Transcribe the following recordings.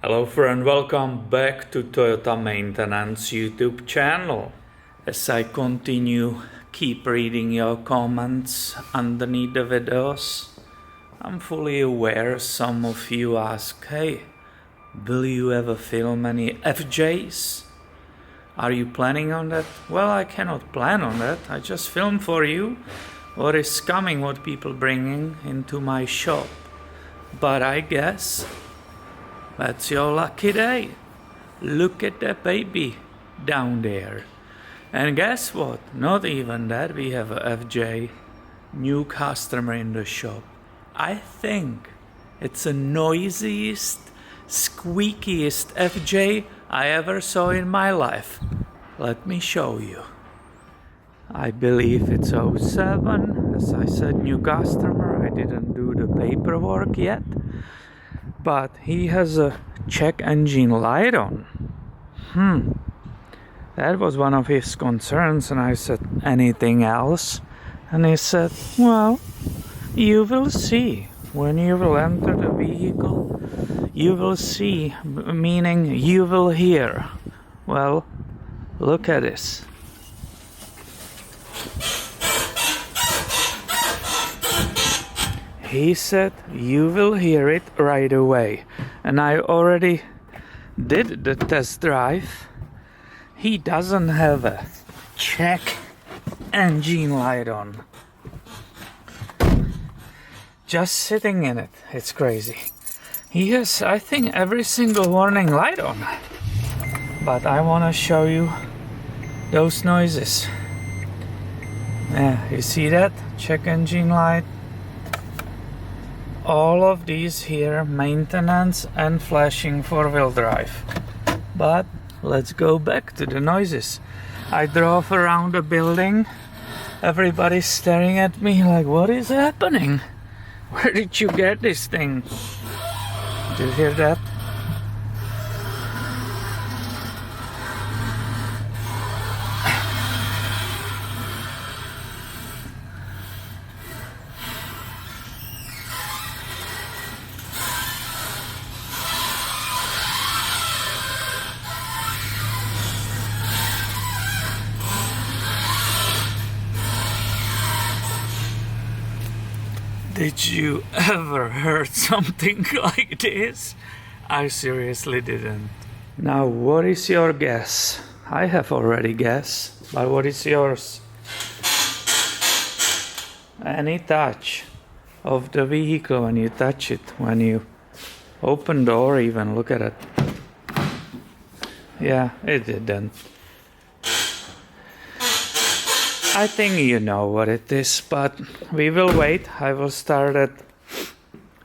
Hello friend, welcome back to Toyota Maintenance YouTube channel. As I continue, keep reading your comments underneath the videos. I'm fully aware some of you ask, hey, will you ever film any FJs? Are you planning on that? Well, I cannot plan on that. I just film for you what is coming, what people bringing into my shop. But I guess that's your lucky day. Look at that baby down there. And guess what? Not even that, we have a FJ, new customer in the shop. I think it's the noisiest, squeakiest FJ I ever saw in my life. Let me show you. I believe it's 07. As I said, new customer. I didn't do the paperwork yet. But he has a check engine light on. That was one of his concerns, and I said, anything else? And he said, well, you will see. When you will enter the vehicle, you will see, meaning you will hear. Well, look at this. He said you will hear it right away, and I already did the test drive. He doesn't have a check engine light on. Just sitting in it, it's crazy. He has, I think, every single warning light on. But I want to show you those noises. Yeah, you see that? Check engine light. All of these here, maintenance and flashing four-wheel drive. But let's go back to the noises. I drove around the building. Everybody's staring at me like, what is happening? Where did you get this thing? Did you hear that? Did you ever heard something like this? I seriously didn't. Now, what is your guess? I have already guessed, but what is yours? Any touch of the vehicle when you touch it, when you open door even, look at it. Yeah, it didn't. I think you know what it is, but we will wait. I will start that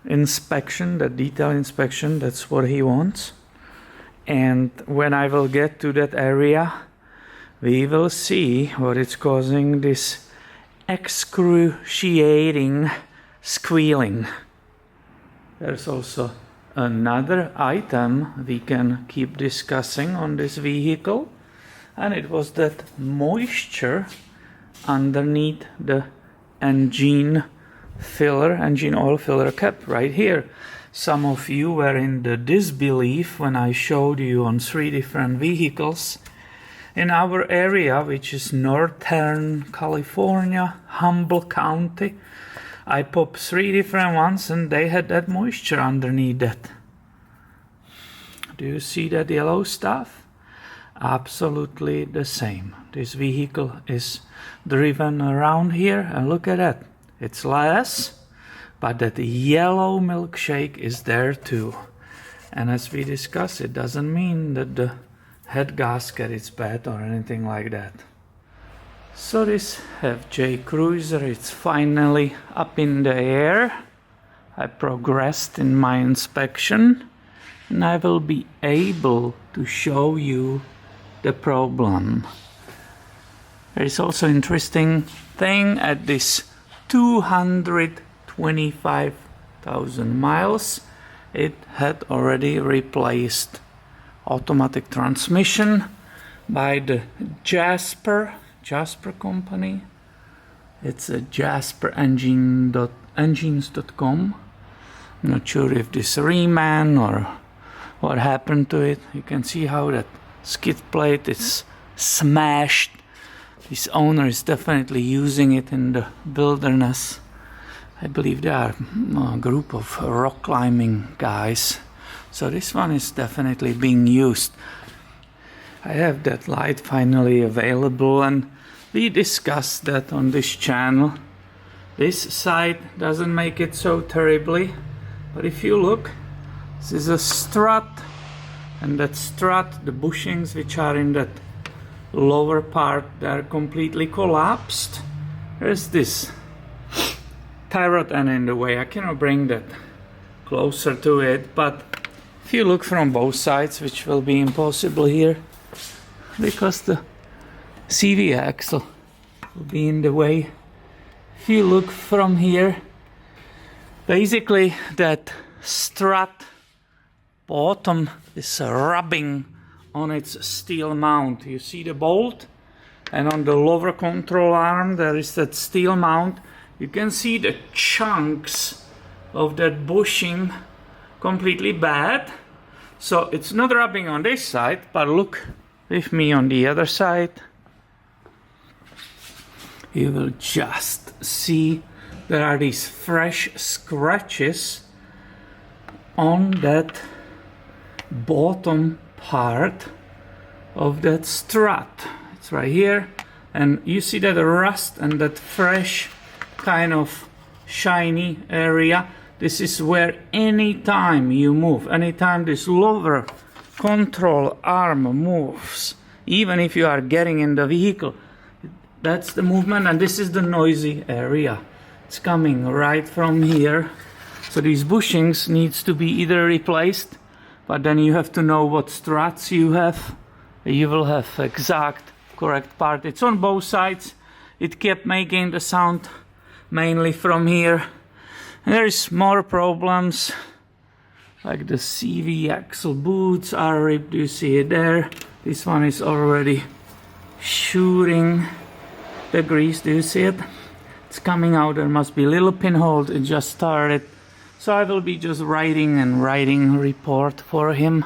inspection, the detail inspection. That's what he wants. And when I will get to that area, we will see what is causing this excruciating squealing. There's also another item we can keep discussing on this vehicle, and it was that moisture underneath the engine oil filler cap right here. Some of you were in the disbelief when I showed you on 3 different vehicles in our area, which is Northern California, Humboldt County. I popped 3 different ones and they had that moisture underneath that. Do you see that yellow stuff? Absolutely the same. This vehicle is driven around here, and look at that. It's less, but that yellow milkshake is there too. And as we discussed, it doesn't mean that the head gasket is bad or anything like that. So this FJ Cruiser, it's finally up in the air. I progressed in my inspection, and I will be able to show you the problem. There is also interesting thing at this 225,000 miles. It had already replaced automatic transmission by the Jasper company. It's a jasperengines.com. I'm not sure if this Reman or what happened to it. You can see how that skid plate is smashed. This owner is definitely using it in the wilderness. I believe they are a group of rock climbing guys. So this one is definitely being used. I have that light finally available, and we discussed that on this channel. This side doesn't make it so terribly, but if you look, this is a strut, and that strut, the bushings which are in that lower part, they are completely collapsed. There's this tarot and in the way. I cannot bring that closer to it, but if you look from both sides, which will be impossible here because the CV axle will be in the way. If you look from here, basically that strut bottom is rubbing on its steel mount. You see the bolt, and on the lower control arm there is that steel mount. You can see the chunks of that bushing completely bad. So it's not rubbing on this side, but look with me on the other side. You will just see there are these fresh scratches on that bottom part of that strut. It's right here, and you see that rust and that fresh kind of shiny area. This is where anytime you move, anytime this lower control arm moves, even if you are getting in the vehicle, that's the movement, and this is the noisy area. It's coming right from here. So these bushings needs to be either replaced, but then you have to know what struts you have. You will have exact correct part. It's on both sides. It kept making the sound mainly from here. And there is more problems, like the CV axle boots are ripped. You see it there. This one is already shooting the grease. Do you see it? It's coming out. There must be a little pinhole. It just started. So I will be just writing a report for him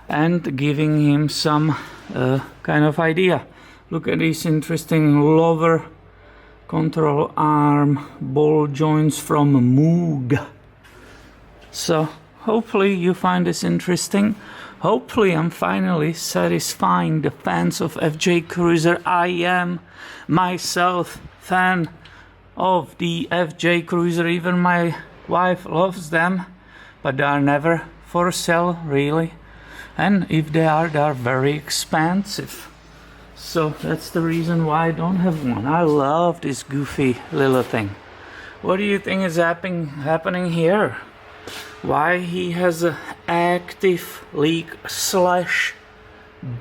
and giving him some kind of idea. Look at this interesting lower control arm ball joints from Moog. So hopefully you find this interesting. Hopefully I'm finally satisfying the fans of FJ Cruiser. I am myself fan of the FJ Cruiser. Even my wife loves them, but they are never for sale really, and if they are very expensive. So that's the reason why I don't have one. I love this goofy little thing. What do you think is happening here? Why he has an active leak slash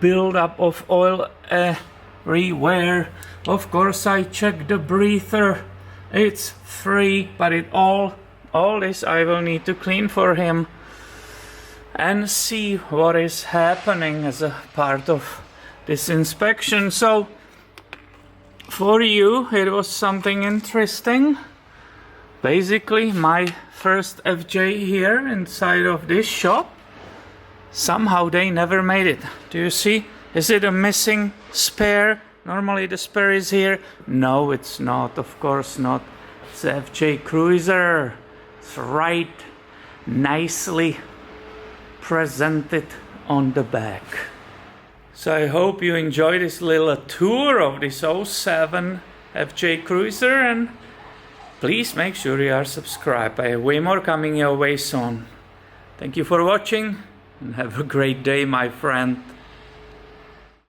buildup of oil everywhere? Of course I checked the breather. It's free, but all this I will need to clean for him and see what is happening as a part of this inspection. So for you it was something interesting. Basically my first FJ here inside of this shop. Somehow they never made it. Do you see? Is it a missing spare? Normally the spare is here. No, it's not, of course not. It's a FJ Cruiser. It's right nicely presented on the back. So I hope you enjoyed this little tour of this 07 FJ Cruiser, and please make sure you are subscribed. I have way more coming your way soon. Thank you for watching, and have a great day, my friend.